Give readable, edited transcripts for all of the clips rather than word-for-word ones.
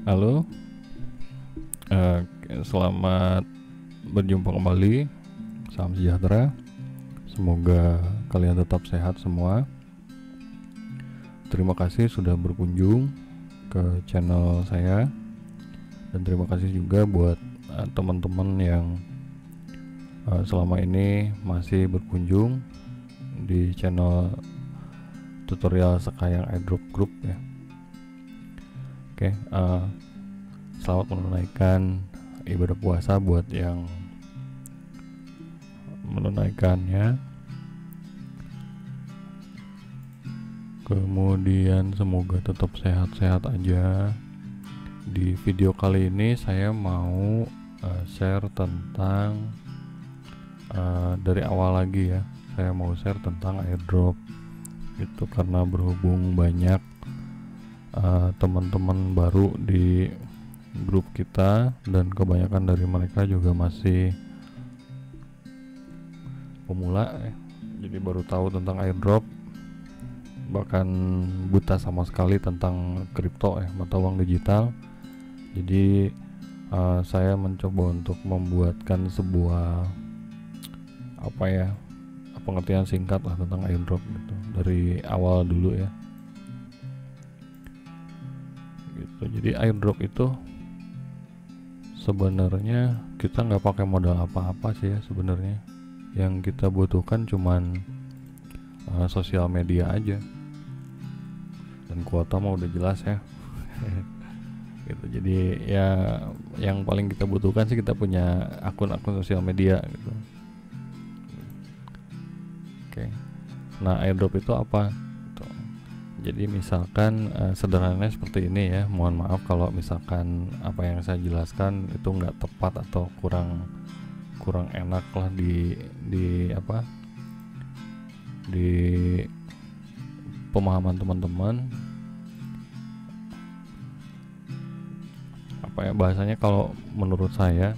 Halo, selamat berjumpa kembali. Salam sejahtera. Semoga kalian tetap sehat semua. Terima kasih sudah berkunjung ke channel saya, dan terima kasih juga buat teman-teman yang selama ini masih berkunjung di channel tutorial Sekayang Airdrop Group ya. Oke, selamat menunaikan ibadah puasa buat yang menunaikannya. Kemudian semoga tetap sehat-sehat aja. Di video kali ini saya mau share tentang dari awal lagi ya. Saya mau share tentang airdrop gitu, karena berhubung banyak teman-teman baru di grup kita, dan kebanyakan dari mereka juga masih pemula ya. Jadi baru tahu tentang airdrop, bahkan buta sama sekali tentang kripto ya, mata uang digital. Jadi saya mencoba untuk membuatkan sebuah pengertian singkat lah tentang airdrop gitu, dari awal dulu ya gitu. Jadi airdrop itu sebenarnya kita nggak pakai modal apa-apa sih ya sebenarnya. Yang kita butuhkan cuman sosial media aja, dan kuota mah udah jelas ya. Gitu. Jadi ya yang paling kita butuhkan sih kita punya akun-akun sosial media gitu. Oke. Nah, airdrop itu apa? Gitu. Jadi misalkan sederhananya seperti ini ya. Mohon maaf kalau misalkan apa yang saya jelaskan itu nggak tepat atau kurang enak lah di pemahaman teman-teman. Bahasanya kalau menurut saya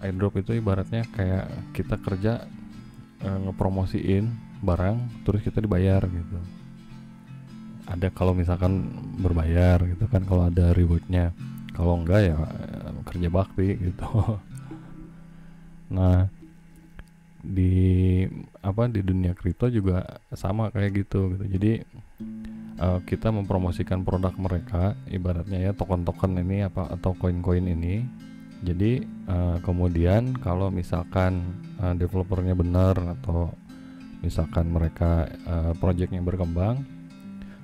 airdrop itu ibaratnya kayak kita kerja ngepromosiin barang terus kita dibayar gitu. Ada kalau misalkan berbayar gitu kan, kalau ada rewardnya. Kalau enggak ya kerja bakti gitu. Nah, di dunia kripto juga sama kayak gitu. Jadi kita mempromosikan produk mereka, ibaratnya ya token-token ini atau koin-koin ini. Jadi kemudian kalau misalkan developernya benar, atau misalkan mereka projectnya berkembang,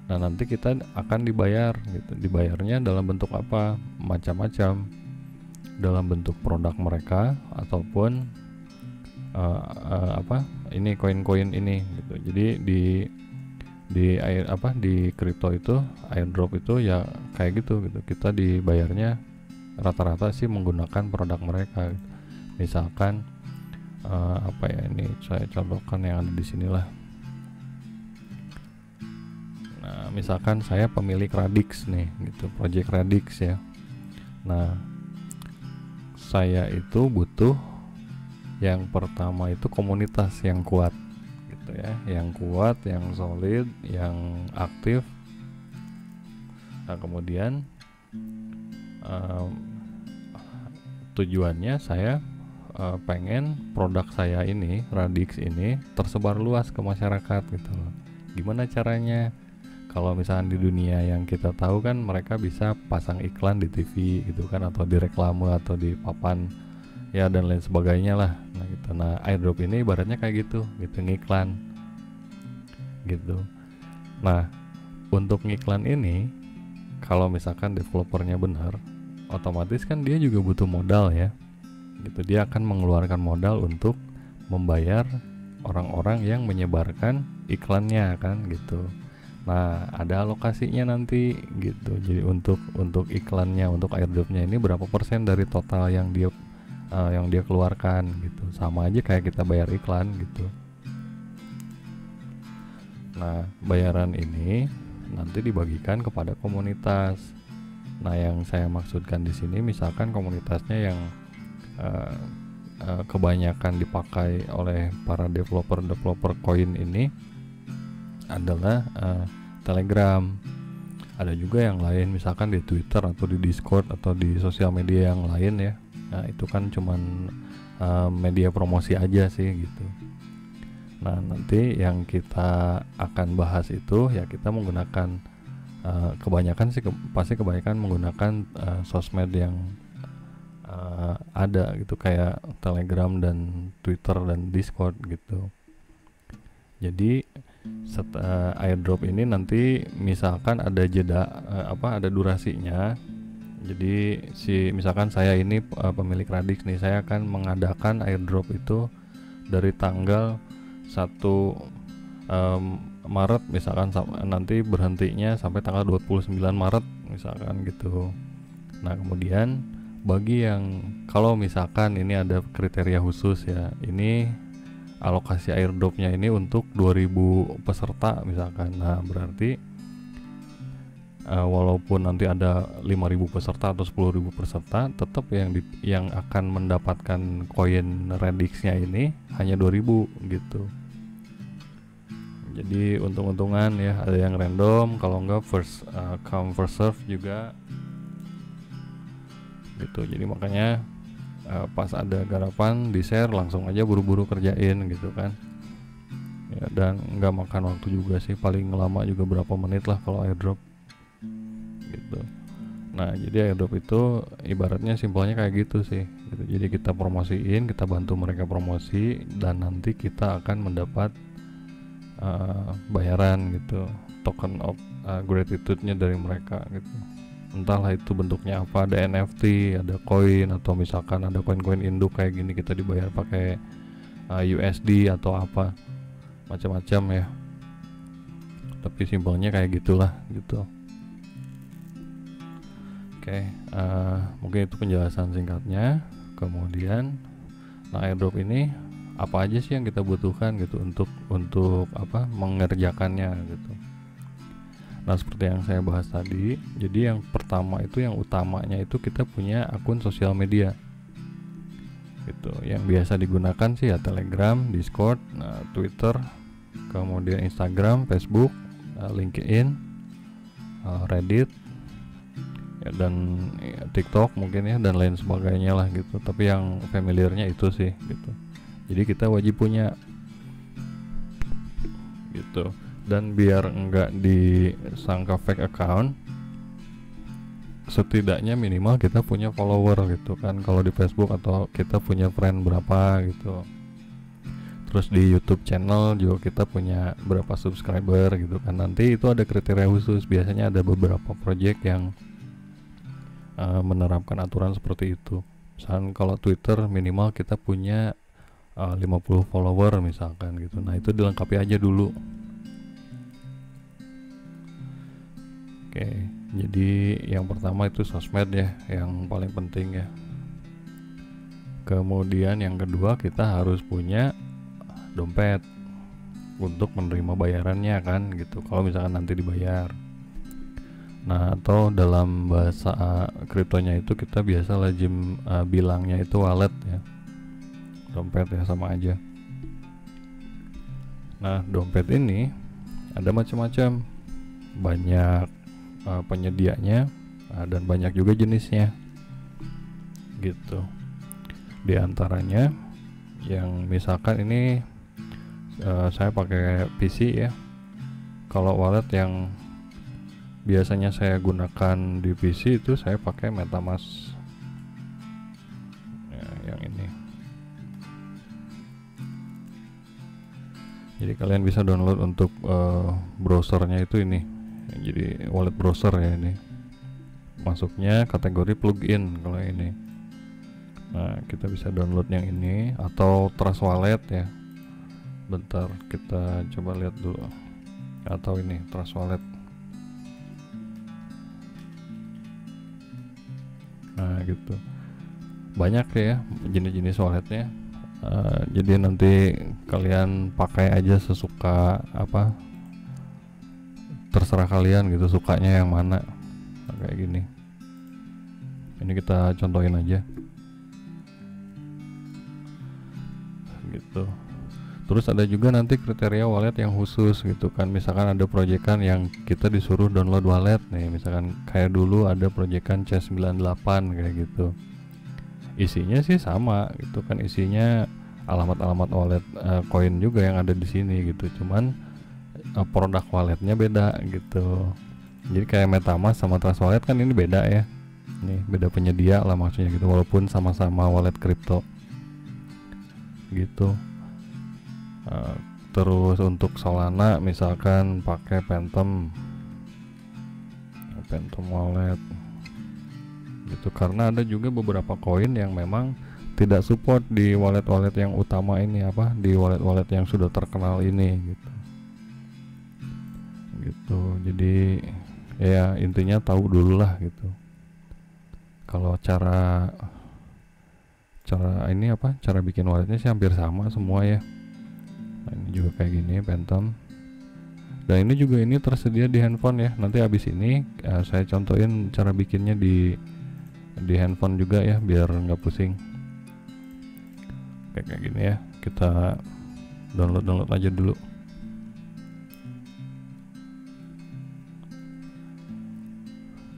nah nanti kita akan dibayar gitu. Dibayarnya dalam bentuk apa? Macam-macam. Dalam bentuk produk mereka, ataupun ini koin-koin ini gitu. Jadi di kripto itu airdrop itu ya kayak gitu. Kita dibayarnya rata-rata sih menggunakan produk mereka gitu. Misalkan ini saya contohkan yang ada di sinilah. Nah, misalkan saya pemilik Radix nih gitu, project Radix ya. Nah, saya itu butuh yang pertama itu komunitas yang kuat gitu ya, yang kuat, yang solid, yang aktif. Nah, kemudian tujuannya saya pengen produk saya ini, Radix ini, tersebar luas ke masyarakat gitu loh. Gimana caranya? Kalau misalnya di dunia yang kita tahu kan, mereka bisa pasang iklan di TV gitu kan, atau di reklame, atau di papan ya, dan lain sebagainya lah. Nah gitu. Nah, airdrop ini ibaratnya kayak gitu ngiklan gitu. Nah, untuk ngiklan ini, kalau misalkan developernya benar, otomatis kan dia juga butuh modal ya gitu. Dia akan mengeluarkan modal untuk membayar orang-orang yang menyebarkan iklannya kan gitu. Nah, ada alokasinya nanti gitu. Jadi untuk iklannya, untuk airdropnya ini berapa persen dari total yang dia keluarkan gitu. Sama aja kayak kita bayar iklan gitu. Nah, bayaran ini nanti dibagikan kepada komunitas. Nah, yang saya maksudkan di sini misalkan komunitasnya yang kebanyakan dipakai oleh para developer koin ini adalah Telegram. Ada juga yang lain, misalkan di Twitter atau di Discord atau di sosial media yang lain ya. Nah itu kan cuman media promosi aja sih gitu. Nah nanti yang kita akan bahas itu ya kita menggunakan kebanyakan sih pasti kebanyakan menggunakan sosmed yang ada gitu, kayak Telegram dan Twitter dan Discord gitu. Jadi airdrop ini nanti misalkan ada jeda ada durasinya. Jadi misalkan saya ini pemilik Radix nih, saya akan mengadakan airdrop itu dari tanggal 1 Maret misalkan, nanti berhentinya sampai tanggal 29 Maret misalkan gitu. Nah kemudian bagi yang kalau misalkan ini ada kriteria khusus ya, ini alokasi airdropnya ini untuk 2000 peserta misalkan. Nah berarti walaupun nanti ada 5000 peserta atau 10.000 peserta, tetap yang akan mendapatkan koin Radix-nya ini hanya 2000 gitu. Jadi untung-untungan ya, ada yang random, kalau enggak first come first serve juga gitu. Jadi makanya pas ada garapan di share langsung aja buru-buru kerjain gitu kan ya, dan nggak makan waktu juga sih, paling lama juga berapa menit lah kalau airdrop gitu. Nah jadi airdrop itu ibaratnya simpelnya kayak gitu sih gitu. Jadi kita promosiin, kita bantu mereka promosi, dan nanti kita akan mendapat bayaran gitu, token of gratitude-nya dari mereka gitu. Entahlah itu bentuknya apa, ada NFT, ada koin, atau misalkan ada koin-koin induk kayak gini kita dibayar pakai USD atau apa, macam-macam ya. Tapi simpelnya kayak gitulah gitu. Oke, mungkin itu penjelasan singkatnya. Kemudian, nah airdrop ini apa aja sih yang kita butuhkan gitu untuk mengerjakannya gitu. Nah seperti yang saya bahas tadi, jadi yang pertama itu, yang utamanya itu kita punya akun sosial media gitu. Yang biasa digunakan sih ya Telegram, Discord, Twitter, kemudian Instagram, Facebook, LinkedIn, Reddit ya, dan TikTok mungkin ya, dan lain sebagainya lah gitu. Tapi yang familiarnya itu sih gitu. Jadi kita wajib punya gitu. Dan biar enggak disangka fake account, setidaknya minimal kita punya follower gitu kan, kalau di Facebook, atau kita punya friend berapa gitu. Terus di YouTube channel juga kita punya berapa subscriber gitu kan. Nanti itu ada kriteria khusus, biasanya ada beberapa project yang menerapkan aturan seperti itu. Misalkan kalau Twitter minimal kita punya 50 follower misalkan gitu. Nah itu dilengkapi aja dulu. Oke, jadi yang pertama itu sosmed ya, yang paling penting ya. Kemudian yang kedua kita harus punya dompet untuk menerima bayarannya kan gitu, kalau misalkan nanti dibayar. Nah atau dalam bahasa kriptonya itu kita biasa lazim bilangnya itu wallet ya, dompet ya sama aja. Nah dompet ini ada macam-macam, banyak penyedianya dan banyak juga jenisnya gitu. Di antaranya yang misalkan ini saya pakai PC ya. Kalau wallet yang biasanya saya gunakan di PC itu saya pakai MetaMask ya, yang ini. Jadi kalian bisa download untuk browsernya itu ini. Jadi wallet browser ya ini, masuknya kategori plugin kalau ini. Nah kita bisa download yang ini atau Trust Wallet ya. Bentar kita coba lihat dulu, atau ini Trust Wallet. Nah gitu, banyak ya jenis-jenis walletnya. Jadi nanti kalian pakai aja sesuka apa, terserah kalian gitu, sukanya yang mana. Nah, kayak gini, ini kita contohin aja gitu. Terus ada juga nanti kriteria wallet yang khusus gitu kan, misalkan ada proyekan yang kita disuruh download wallet nih, misalkan kayak dulu ada proyekan C98 kayak gitu. Isinya sih sama gitu kan, isinya alamat-alamat wallet koin juga yang ada di sini gitu, cuman produk walletnya beda gitu. Jadi kayak MetaMask sama Trust Wallet kan ini beda ya, nih beda penyedia lah maksudnya gitu, walaupun sama-sama wallet kripto gitu. Terus untuk Solana misalkan pakai Phantom wallet gitu, karena ada juga beberapa koin yang memang tidak support di wallet-wallet yang utama ini, di wallet-wallet yang sudah terkenal ini gitu. Jadi ya intinya tahu dulu lah gitu. Kalau cara ini cara bikin walletnya sih hampir sama semua ya. Nah, ini juga kayak gini Phantom, dan ini juga ini tersedia di handphone ya. Nanti habis ini saya contohin cara bikinnya di handphone juga ya, biar nggak pusing. Kayak gini ya, kita download aja dulu.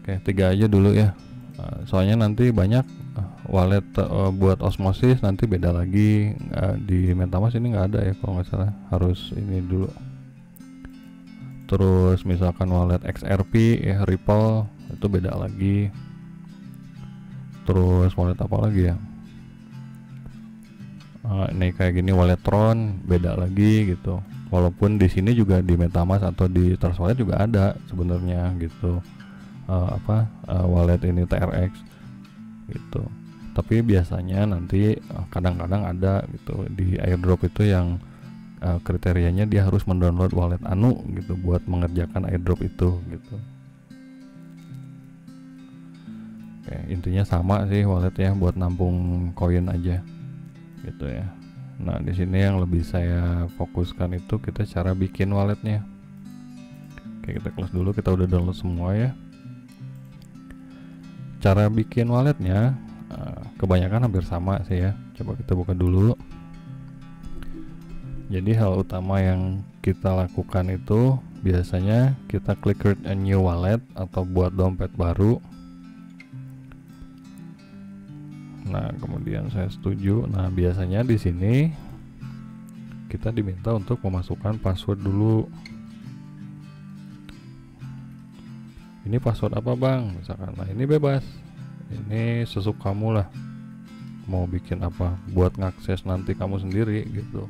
Oke, 3 aja dulu ya, soalnya nanti banyak wallet buat osmosis nanti beda lagi. Di MetaMask ini nggak ada ya kalau nggak salah, harus ini dulu. Terus misalkan wallet XRP ya, Ripple itu beda lagi. Terus wallet apa lagi ya, ini kayak gini wallet Tron beda lagi gitu. Walaupun di sini juga di MetaMask atau di Trust Wallet juga ada sebenarnya gitu, wallet ini TRX gitu. Tapi biasanya nanti kadang-kadang ada gitu di airdrop itu yang kriterianya dia harus mendownload wallet anu gitu buat mengerjakan airdrop itu gitu. Oke, intinya sama sih walletnya, buat nampung koin aja gitu ya. Nah di sini yang lebih saya fokuskan itu kita cara bikin walletnya. Oke, kita close dulu, kita udah download semua ya. Cara bikin walletnya kebanyakan hampir sama sih ya. Coba kita buka dulu. Jadi hal utama yang kita lakukan itu biasanya kita klik create a new wallet atau buat dompet baru. Nah kemudian saya setuju. Nah biasanya di sini kita diminta untuk memasukkan password dulu. Ini password apa bang misalkan, nah ini bebas, ini sesuka kamu lah, mau bikin apa buat ngakses nanti kamu sendiri gitu.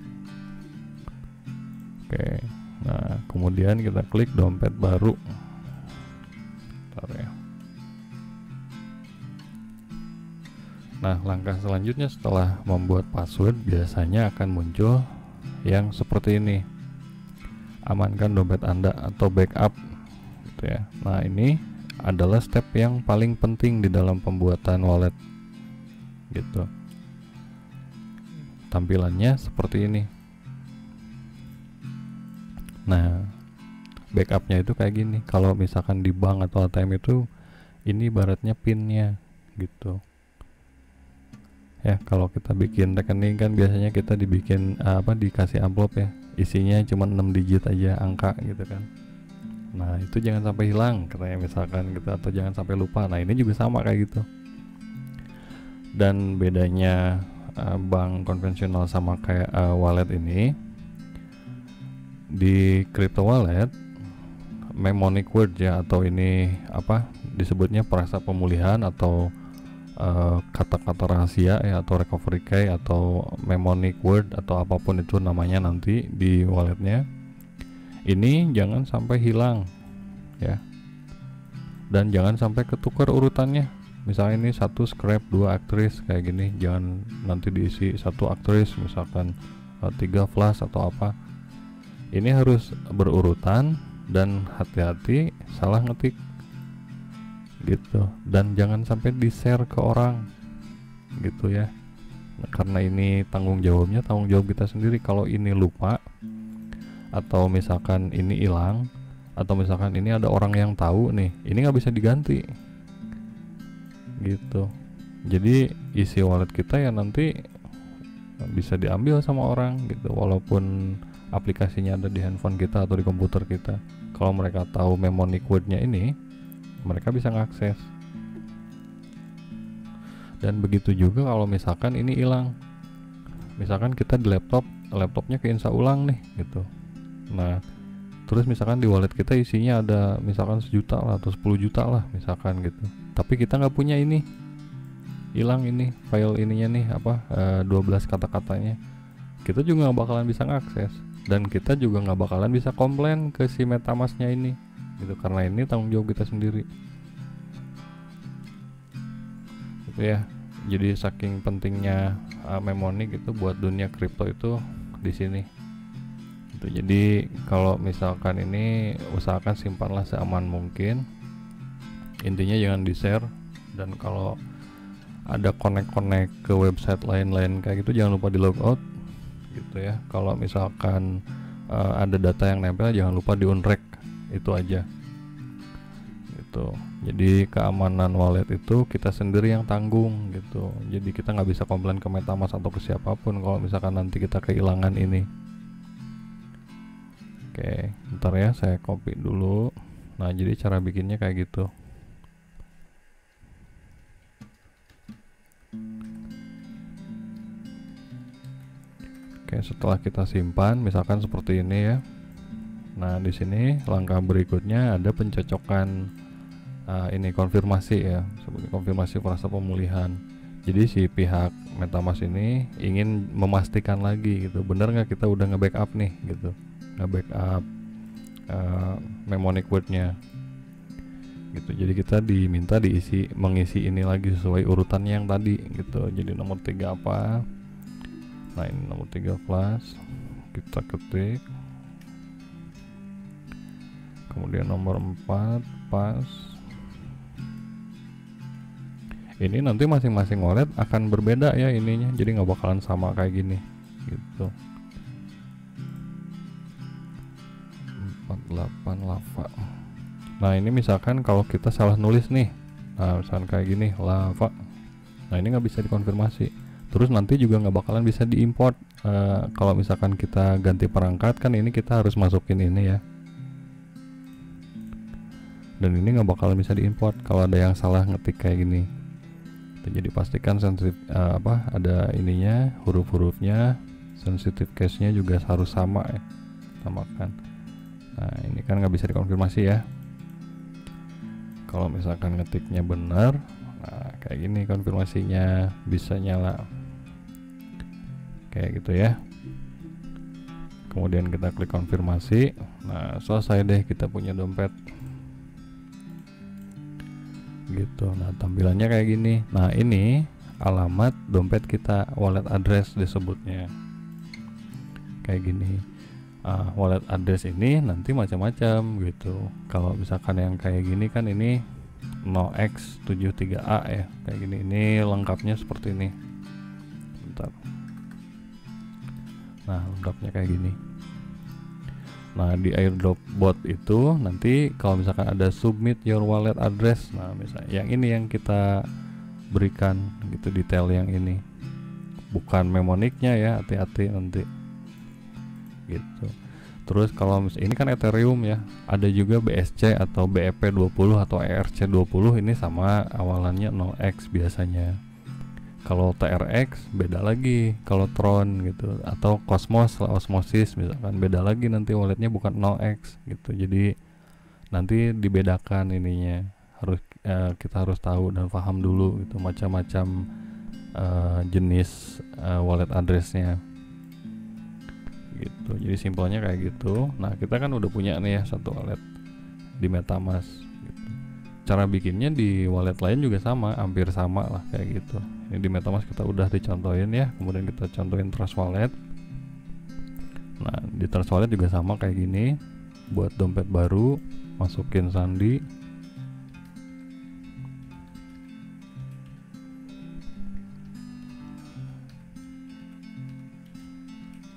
Oke, nah kemudian kita klik dompet baru. Bentar ya. Nah langkah selanjutnya setelah membuat password biasanya akan muncul yang seperti ini, amankan dompet Anda atau backup gitu ya. Nah ini adalah step yang paling penting di dalam pembuatan wallet gitu. Tampilannya seperti ini. Nah backupnya itu kayak gini. Kalau misalkan di bank atau ATM itu ini ibaratnya pinnya gitu ya. Kalau kita bikin rekening kan biasanya kita dibikin dikasih amplop ya, isinya cuma 6 digit aja angka gitu kan. Nah itu jangan sampai hilang katanya misalkan gitu, atau jangan sampai lupa. Nah ini juga sama kayak gitu. Dan bedanya bank konvensional sama kayak wallet ini, di crypto wallet mnemonic word ya, atau ini disebutnya perasa pemulihan atau kata-kata rahasia ya, atau recovery key atau mnemonic word atau apapun itu namanya nanti di walletnya, ini jangan sampai hilang ya, dan jangan sampai ketukar urutannya. Misalnya ini 1 scrap 2 aktris kayak gini, jangan nanti diisi 1 aktris misalkan 3 flash atau apa. Ini harus berurutan dan hati-hati salah ngetik gitu, dan jangan sampai di share ke orang gitu ya. Nah, karena ini tanggung jawab kita sendiri. Kalau ini lupa atau misalkan ini hilang, atau misalkan ini ada orang yang tahu nih, ini nggak bisa diganti gitu. Jadi isi wallet kita ya nanti bisa diambil sama orang gitu, walaupun aplikasinya ada di handphone kita atau di komputer kita. Kalau mereka tahu mnemonic wordnya ini, mereka bisa ngakses. Dan begitu juga kalau misalkan ini hilang, misalkan kita di laptopnya keinsa ulang nih gitu. Nah terus misalkan di wallet kita isinya ada misalkan 1 juta lah atau 10 juta lah misalkan gitu, tapi kita nggak punya ini, hilang ini file ininya nih 12 kata-katanya, kita juga nggak bakalan bisa ngakses, dan kita juga nggak bakalan bisa komplain ke si MetaMask-nya ini gitu, karena ini tanggung jawab kita sendiri gitu ya. Jadi saking pentingnya mnemonic itu buat dunia kripto itu di sini gitu. Jadi kalau misalkan ini usahakan simpanlah seaman mungkin, intinya jangan di share, dan kalau ada connect ke website lain-lain kayak gitu jangan lupa di logout gitu ya. Kalau misalkan ada data yang nempel jangan lupa di unrek, itu aja gitu. Jadi keamanan wallet itu kita sendiri yang tanggung gitu, jadi kita nggak bisa komplain ke MetaMask atau ke siapapun kalau misalkan nanti kita kehilangan ini. Oke, ntar ya saya copy dulu. Nah jadi cara bikinnya kayak gitu. Oke, setelah kita simpan misalkan seperti ini ya. Nah di sini langkah berikutnya ada pencocokan ini konfirmasi ya, sebagai konfirmasi proses pemulihan. Jadi si pihak MetaMask ini ingin memastikan lagi gitu, bener nggak kita udah nge-backup nih gitu, nge-backup mnemonic wordnya gitu. Jadi kita diminta mengisi ini lagi sesuai urutannya yang tadi gitu. Jadi nomor 3 apa? Nah ini nomor 3 plus, kita ketik, kemudian nomor 4 pas. Ini nanti masing-masing wallet akan berbeda ya ininya, jadi nggak bakalan sama kayak gini gitu. 48 lava. Nah ini misalkan kalau kita salah nulis nih, nah misalkan kayak gini lava, nah ini nggak bisa dikonfirmasi. Terus nanti juga nggak bakalan bisa diimport. Kalau misalkan kita ganti perangkat kan ini kita harus masukin ini ya, dan ini nggak bakalan bisa diimport kalau ada yang salah ngetik kayak gini. Jadi pastikan sensitif ada ininya, huruf-hurufnya, sensitive case-nya juga harus sama ya, samakan. Nah ini kan nggak bisa dikonfirmasi ya. Kalau misalkan ngetiknya benar, nah kayak gini konfirmasinya bisa nyala kayak gitu ya. Kemudian kita klik konfirmasi. Nah selesai deh, kita punya dompet gitu. Nah tampilannya kayak gini. Nah ini alamat dompet kita, wallet address disebutnya kayak gini. Wallet address ini nanti macam-macam gitu. Kalau misalkan yang kayak gini kan ini 0x73A ya, kayak gini. Ini lengkapnya seperti ini. Bentar. Nah lengkapnya kayak gini. Nah di airdrop bot itu nanti kalau misalkan ada submit your wallet address, nah misalnya yang ini yang kita berikan gitu, detail yang ini, bukan mnemonicnya ya, hati-hati nanti gitu. Terus kalau misalnya ini kan Ethereum ya, ada juga BSC atau BEP20 atau ERC20, ini sama awalannya 0x biasanya. Kalau TRX beda lagi, kalau Tron gitu, atau Cosmos lah, Osmosis misalkan beda lagi, nanti walletnya bukan 0x gitu. Jadi nanti dibedakan ininya, harus kita harus tahu dan paham dulu gitu macam-macam jenis wallet addressnya gitu. Jadi simpelnya kayak gitu. Nah kita kan udah punya nih ya satu wallet di MetaMask gitu. Cara bikinnya di wallet lain juga sama, hampir sama lah kayak gitu. Ini di MetaMask kita udah dicontohin ya, kemudian kita contohin Trust Wallet. Nah di Trust Wallet juga sama kayak gini. Buat dompet baru, masukin sandi.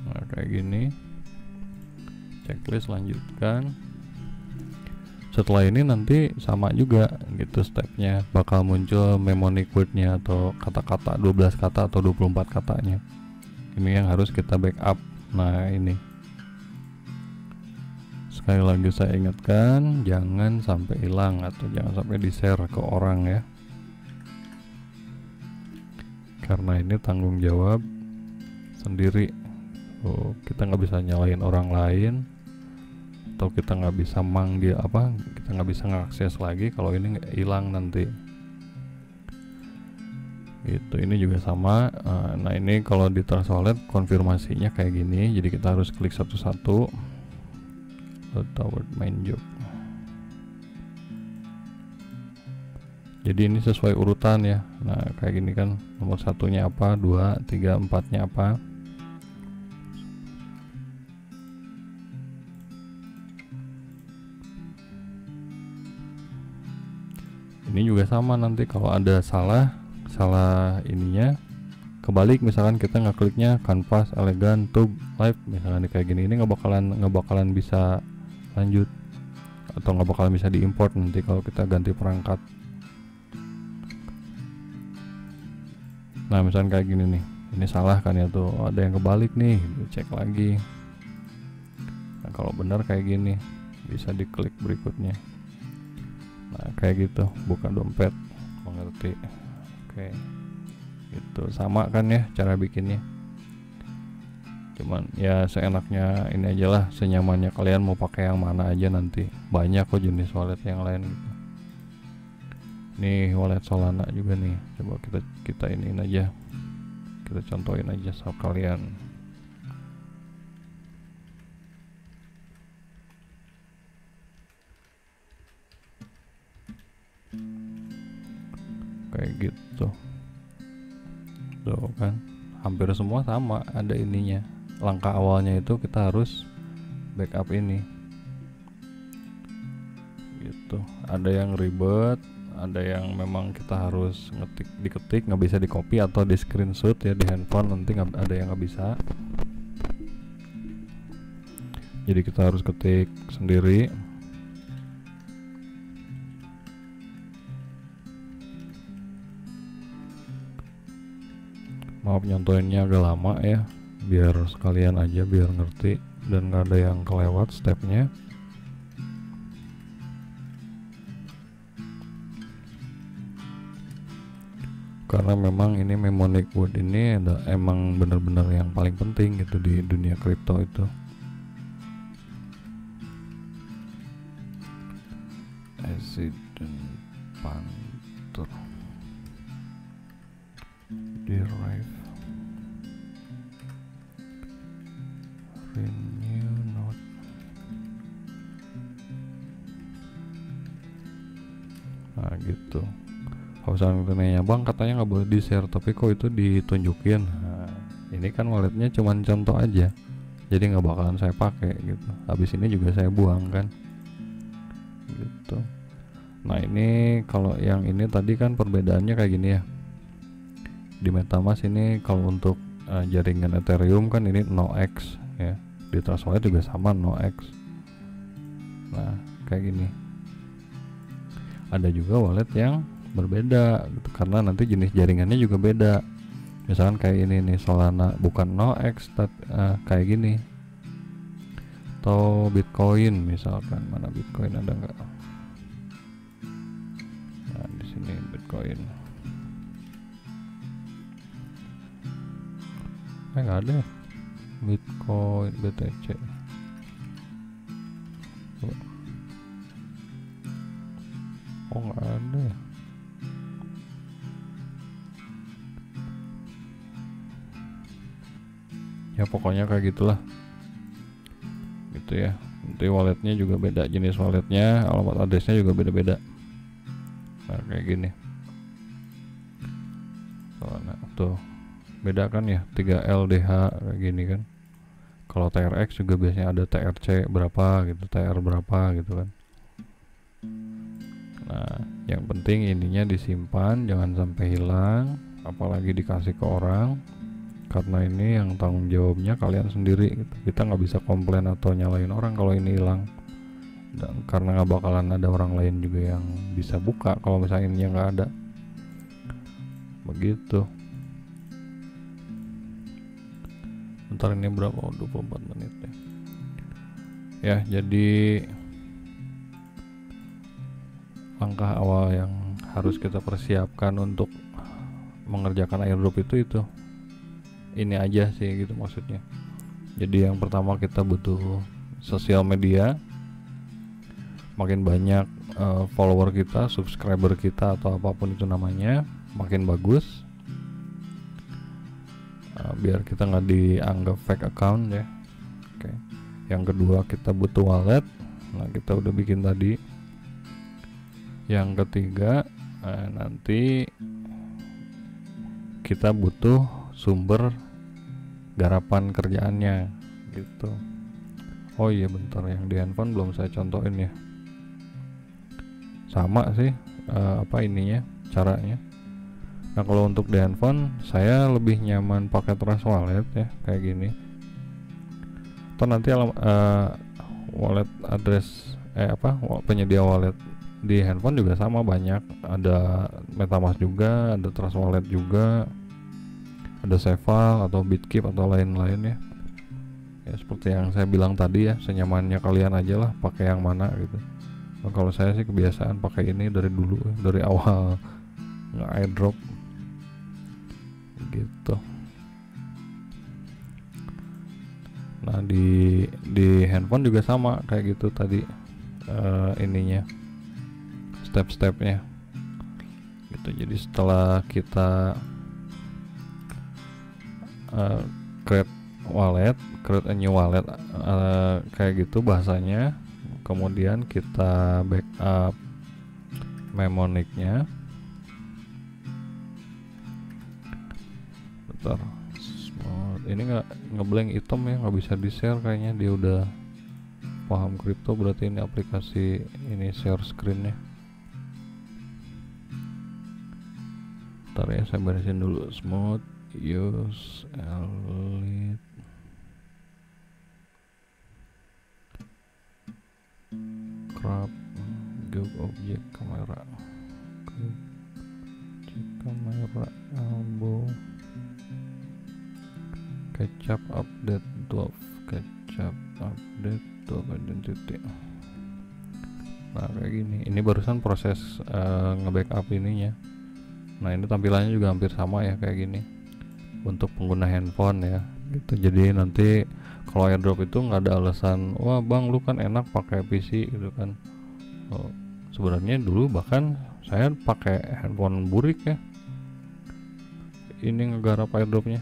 Nah kayak gini, checklist lanjutkan. Setelah ini nanti sama juga gitu stepnya, bakal muncul mnemonic wordnya atau kata-kata 12 kata atau 24 katanya ini yang harus kita backup. Nah ini sekali lagi saya ingatkan, jangan sampai hilang atau jangan sampai di share ke orang ya, karena ini tanggung jawab sendiri. Kita nggak bisa nyalain orang lain, atau kita nggak bisa manggil kita nggak bisa ngakses lagi kalau ini hilang nanti gitu. Ini juga sama. Nah ini kalau di Trustwallet konfirmasinya kayak gini, jadi kita harus klik satu-satu. Toward main job, jadi ini sesuai urutan ya. Nah kayak gini kan, nomor satunya apa, 2, 3, 4-nya apa. Ini juga sama, nanti kalau ada salah ininya kebalik, misalkan kita ngekliknya Canvas Elegant Tube Live misalkan kayak gini, ini nggak bakalan bisa lanjut atau nggak bakalan bisa diimport nanti kalau kita ganti perangkat. Nah misalkan kayak gini nih, ini salah kan ya, tuh ada yang kebalik nih, cek lagi. Nah kalau benar kayak gini bisa diklik berikutnya. Nah kayak gitu, buka dompet, mengerti. Oke gitu, sama kan ya cara bikinnya, cuman ya seenaknya ini aja lah, senyamannya kalian mau pakai yang mana aja, nanti banyak kok jenis wallet yang lain gitu. Nih wallet Solana juga nih, coba kita iniin aja, kita contohin aja sama kalian. Kayak gitu tuh kan, hampir semua sama ada ininya. Langkah awalnya itu kita harus backup ini gitu. Ada yang ribet, ada yang memang kita harus diketik, nggak bisa di copy atau di screenshot ya di handphone, nanti ada yang nggak bisa, jadi kita harus ketik sendiri. Maaf nyontoinnya agak lama ya, biar sekalian aja biar ngerti dan nggak ada yang kelewat stepnya. Karena memang ini mnemonic word ini emang bener-bener yang paling penting gitu di dunia kripto itu. Accident Panther derive renew note. Nah gitu. Kalau misalnya nanya, bang katanya nggak boleh di share tapi kok itu ditunjukin. Nah, ini kan walletnya cuman contoh aja, jadi nggak bakalan saya pakai gitu. Habis ini juga saya buang kan gitu. Nah ini kalau yang ini tadi kan perbedaannya kayak gini ya. Di MetaMask ini kalau untuk jaringan Ethereum kan ini NoEx ya, di Trustwallet juga sama NoEx. Nah kayak gini. Ada juga wallet yang berbeda gitu, karena nanti jenis jaringannya juga beda. Misalkan kayak ini nih, Solana bukan NoEx kayak gini, atau Bitcoin misalkan, mana Bitcoin ada nggak? Nah di sini Bitcoin, nggak ada Bitcoin BTC. Oh nggak ada ya. Ya pokoknya kayak gitulah gitu ya. Nanti walletnya juga beda, jenis walletnya, alamat addressnya juga beda-beda. Nah kayak gini. Soalnya tuh beda kan ya, 3 LDH kayak gini kan. Kalau TRX juga biasanya ada TRC berapa gitu, TR berapa gitu kan. Nah yang penting ininya disimpan, jangan sampai hilang, apalagi dikasih ke orang, karena ini yang tanggung jawabnya kalian sendiri gitu. Kita nggak bisa komplain atau nyalain orang kalau ini hilang, dan karena nggak bakalan ada orang lain juga yang bisa buka kalau misalnya ini nggak ada, begitu. bentar, ini berapa? 24 menit ya. Ya, jadi langkah awal yang harus kita persiapkan untuk mengerjakan airdrop itu ini aja sih gitu maksudnya. Jadi yang pertama kita butuh sosial media, makin banyak follower kita, subscriber kita atau apapun itu namanya, makin bagus, biar kita nggak dianggap fake account ya. Oke. Yang kedua kita butuh wallet, nah kita udah bikin tadi. Yang ketiga nanti kita butuh sumber garapan kerjaannya gitu. Oh iya bentar, yang di handphone belum saya contohin ya. Sama sih ininya, caranya. Nah kalau untuk di handphone saya lebih nyaman pakai Trust Wallet ya, kayak gini. Atau nanti wallet address penyedia wallet di handphone juga sama, banyak, ada MetaMask juga, ada Trust Wallet juga, ada Seval atau Bitkeep atau lain-lain ya. Ya seperti yang saya bilang tadi ya, senyamannya kalian aja lah pakai yang mana gitu. Nah, kalau saya sih kebiasaan pakai ini dari dulu, dari awal nge-airdrop gitu. Nah di handphone juga sama kayak gitu tadi, ininya step-stepnya gitu. Jadi setelah kita create a new wallet kayak gitu bahasanya, kemudian kita backup mnemonic-nya. Bentar, ini ngeblank item ya, nggak bisa di share kayaknya. Dia udah paham kripto, berarti ini aplikasi ini share screen-nya. Bentar ya, saya beresin dulu. Smooth use elite crop group object kamera elbow kecap update 12 identity. Nah kayak gini, ini barusan proses nge-backup ininya. Nah ini tampilannya juga hampir sama ya kayak gini untuk pengguna handphone ya gitu. Jadi nanti kalau airdrop itu nggak ada alasan, wah bang lu kan enak pakai PC gitu kan. Sebenarnya dulu bahkan saya pakai handphone burik ya ini ngegarap airdropnya,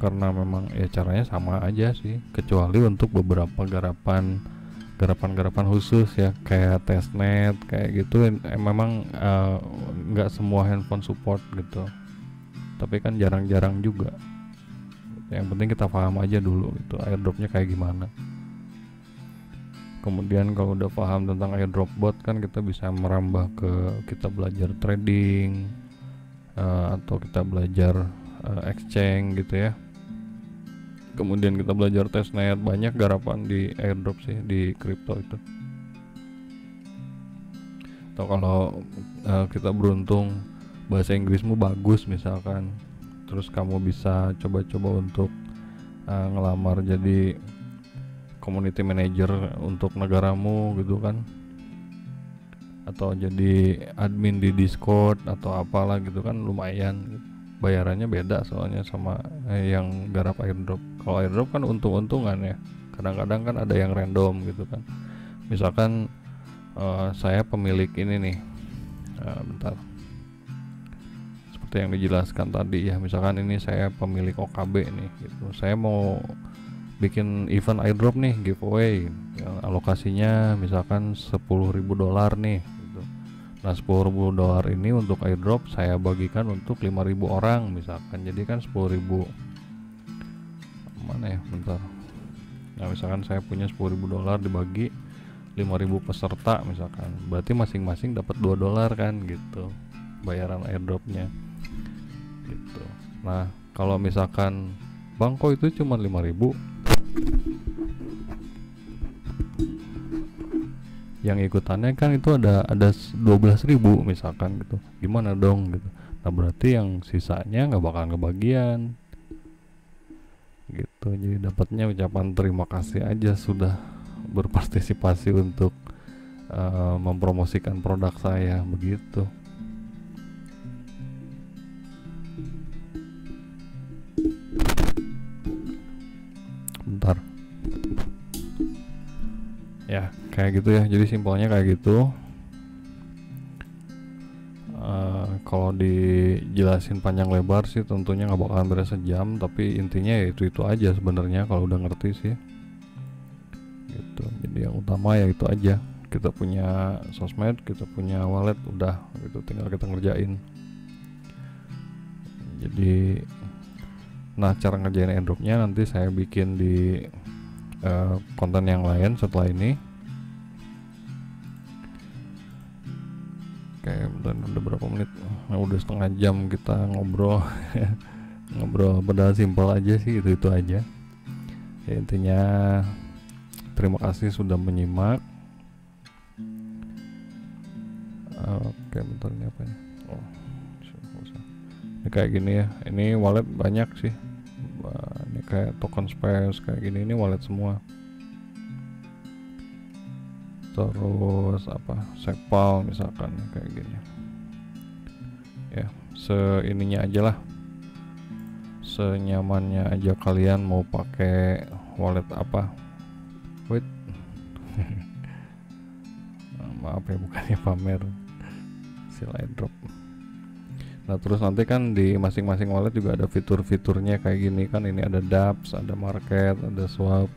karena memang ya caranya sama aja sih, kecuali untuk beberapa garapan khusus ya, kayak testnet kayak gitu memang nggak semua handphone support gitu, tapi kan jarang-jarang juga. Yang penting kita paham aja dulu gitu airdropnya kayak gimana. Kemudian kalau udah paham tentang airdrop bot kan kita bisa merambah ke kita belajar trading atau kita belajar exchange gitu ya. Kemudian kita belajar testnet, banyak garapan di airdrop sih di kripto itu. Atau kalau kita beruntung bahasa Inggrismu bagus misalkan, terus kamu bisa coba-coba untuk ngelamar jadi community manager untuk negaramu gitu kan, atau jadi admin di Discord atau apalah gitu kan, lumayan. Bayarannya beda soalnya sama yang garap airdrop. Kalau airdrop kan untung-untungan ya, kadang-kadang kan ada yang random gitu kan. Misalkan saya pemilik ini nih, bentar, seperti yang dijelaskan tadi ya, misalkan ini saya pemilik OKB nih gitu, saya mau bikin event airdrop nih, giveaway yang alokasinya misalkan $10.000 nih gitu. Nah $10.000 ini untuk airdrop saya bagikan untuk 5.000 orang misalkan, jadi kan 10.000 mana ya, bentar. Nah misalkan saya punya $10.000 dibagi 5.000 peserta misalkan, berarti masing-masing dapat $2 kan gitu bayaran airdropnya gitu. Nah kalau misalkan bang kok itu cuma 5.000, yang ikutannya kan itu ada 12.000 misalkan gitu, gimana dong gitu. Nah berarti yang sisanya nggak bakal kebagian gitu. Jadi dapatnya ucapan terima kasih aja sudah berpartisipasi untuk mempromosikan produk saya begitu. Bentar ya, kayak gitu ya. Jadi simpelnya kayak gitu. Kalau dijelasin panjang lebar sih tentunya nggak bakalan beres sejam, tapi intinya ya itu aja sebenarnya kalau udah ngerti sih gitu. Jadi yang utama ya itu aja, kita punya sosmed, kita punya wallet, udah gitu, tinggal kita ngerjain. Jadi nah, cara ngerjain airdropnya nanti saya bikin di konten yang lain setelah ini. Oke, udah berapa menit? Nah, udah setengah jam kita ngobrol. Ngobrol padahal simpel aja sih, itu aja ya. Intinya terima kasih sudah menyimak. Oke, bentar, ini apa ya? Oh, ini kayak gini ya. Ini wallet banyak sih. Ini kayak token space kayak gini, ini wallet semua. Terus apa, SafePal misalkan kayak gini ya, seininya aja lah, senyamannya aja kalian mau pakai wallet apa. Wait. Maaf ya, bukannya pamer, hasil airdrop. Nah terus nanti kan di masing-masing wallet juga ada fitur-fiturnya kayak gini kan. Ini ada dApps, ada market, ada swap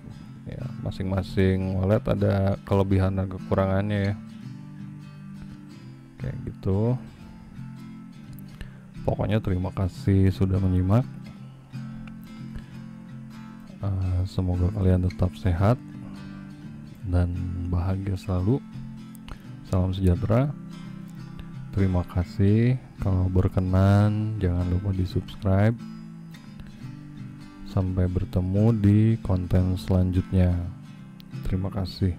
ya. Masing-masing wallet ada kelebihan dan kekurangannya ya, kayak gitu. Pokoknya terima kasih sudah menyimak. Semoga kalian tetap sehat dan bahagia selalu. Salam sejahtera. Terima kasih. Kalau berkenan jangan lupa di subscribe. Sampai bertemu di konten selanjutnya. Terima kasih.